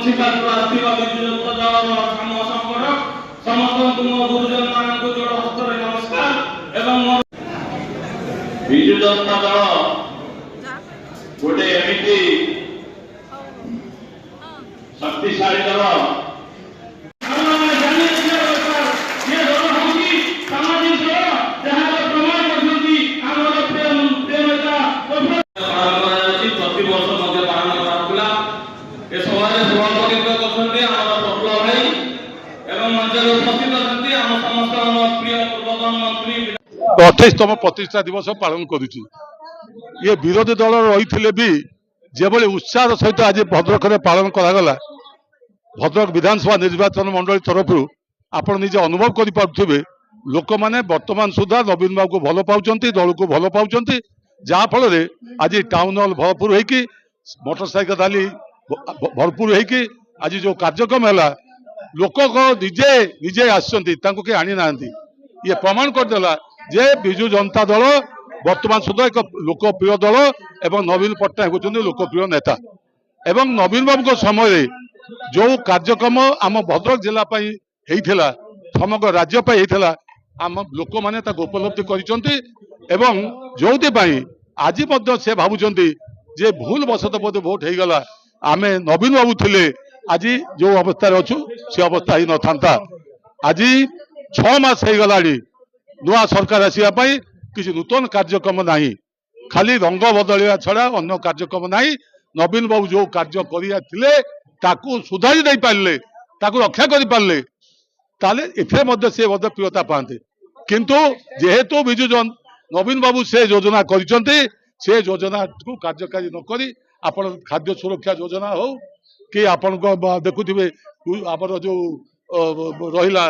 ଶିକାରରୁ ଆସିଥିବା ବିଜୁ ଜନତା ଦଳର ସାମୂହିକ ସଂଗଠନ ସମସ୍ତଙ୍କୁ ମୋ ଗୁରୁଜନ ମାନଙ୍କୁ ଯୋଡ଼ ହସ୍ତରେ ନମସ୍କାର। ଏବଂ ବିଜୁ ଜନତା ଦଳ ଗୋଟେ ଏମିତି ଶକ୍ତିଶାଳୀ ଦଳ अठाईसतम प्रतिष्ठा दिवस पालन करुचु। ये विरोधी दल रही भी जेभली उत्साह सहित आज भद्रक में पालन करागला भद्रक विधानसभा निर्वाचन मंडली तरफ आपण निजे अनुभव करें लोक मैंने बर्तमान सुधा नवीन बाबू को भल पाँच दल को भल पाँच जहाँफल आज टाउन हल भरपूर होगी मोटरसाइकेल रैली भरपूर होगी आज जो कार्यक्रम है लोक निजे निजे आसके आनी ना ये प्रमाण करदेला जे विजु जनता दल वर्तमान सुधा एक लोकप्रिय दल एवं नवीन पट्टनायक होती लोकप्रिय नेता एवं नवीन बाबू समय जो कार्यक्रम आम भद्रक जिला होता समग्र राज्य होता आम लोक मैंने उपलब्धि कर आज से भावुं जे भूल वशत बोध भोट हो गला आम नवीन बाबू थे आज जो अवस्था अच्छु से अवस्था ही न था। आज 6 मास हो गला नुआ सरकार आसवाई किसी नूतन कार्यक्रम ना खाली रंग बदलिया छड़ा अन्य कार्यक्रम ना नवीन बाबू जो कार्य करते सुधारी नहीं पारे रक्षा कर पारे ताले इथे से प्रियता पाते किंतु जेहेतु विजु नवीन बाबू से योजना से योजना को कार्यकारी नक आपण खाद्य सुरक्षा योजना हो कि आपण देखुवे आमर जो रहा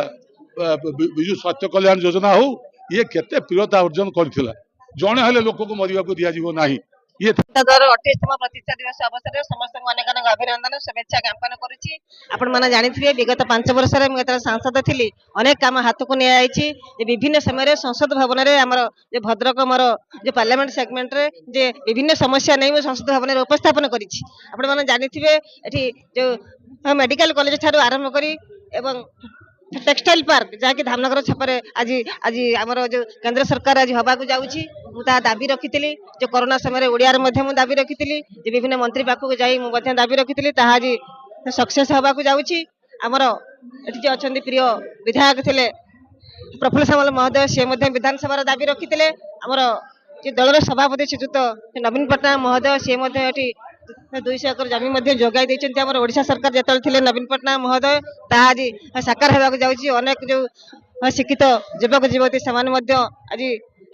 विजु स्वास्थ्य कल्याण योजना हो ये केते प्रियता अर्जन करथिला जणे हेले लोक को मरिया को दिया जीवो नाही। ये 28तम प्रतिष्ठा दिवस अवसर में समस्त अनेक अनेक अभिनंदन शुभेच्छा ज्ञापन करुच्ची। आपण माने जानिथिबे विगत 5 वर्ष रे मैं सांसद थी अनेक काम हाथ को नि विभिन्न समय संसद भवन में आमर जो भद्रक मोर जो पार्लियामेंट सेगमेंट रे जे विभिन्न समस्या नहीं संसद भवन में उपस्थापन करिछि। आपण माने जानिथिबे एठी जो मेडिकल कॉलेज ठारू आरंभ करी एवं टेक्सटाइल पार्क जहाँकि धामनगर छपरे आज आज आमर जो केंद्र सरकार आज हवा को जाऊँगी मुझे दाबी रखी जो कोरोना समय ओडिया दाबी रखी विभिन्न मंत्री पाखक जाई दाबी रखी आज सक्सेस हवा को जाऊँगी। आमर ये अच्छा प्रिय विधायक थे प्रफुल्ल सामल महोदय सी विधानसभा दाबी रखी आमर जो दल सभापति श्रीजुत नवीन पट्टनायक महोदय सी 200 एकर जमी जोगाई देते ओडिशा सरकार जो थे नवीन पट्टनायक महोदय ता आज साकार होगा जाऊँगी। अनेक जो शिक्षित युवक युवती से आज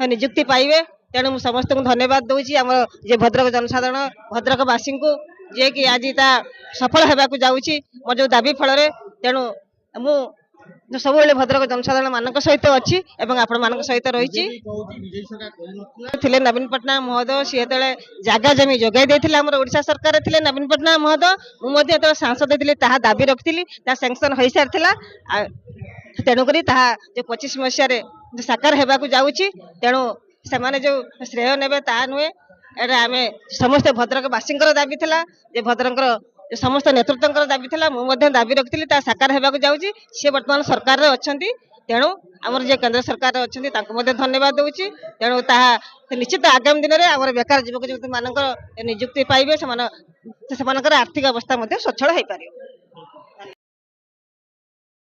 निजुक्ति पाइबे तेणु मुझे समस्त को धन्यवाद दूसरी आम जे भद्रक जनसाधारण भद्रकवासी को जे कि आज सफल होगा जाऊँगी मोर जो दाबी फल तेणु मु सब भद्रक जनसाधारण मान सहित अच्छी आपण मान सहित रही नवीन पट्टनायक महोदय सी जगह जमी जोगाई देते आम ओडिशा सरकार थे नवीन पट्टनायक महोदय मुझे सांसद थी दाबी रखी सैंक्शन हो सारी तेणुक जो 25 मसीह साकार होगा जाऊँगी तेणु से जो श्रेय ने नुहे एटा आम समस्त भद्रकवासी दाबी था भद्रक समस्त नेतृत्व दाबी था मुझे दाबी रखी साकार होगा जाऊँगी सी बर्तमान सरकार अच्छा तेणु आमर जो केंद्र सरकार अच्छा धन्यवाद दूसरी तेणु निश्चित आगामी दिन में आम बेकार युवक युवती मान निजुक्ति पाइबे से आर्थिक अवस्था सचल हो पार।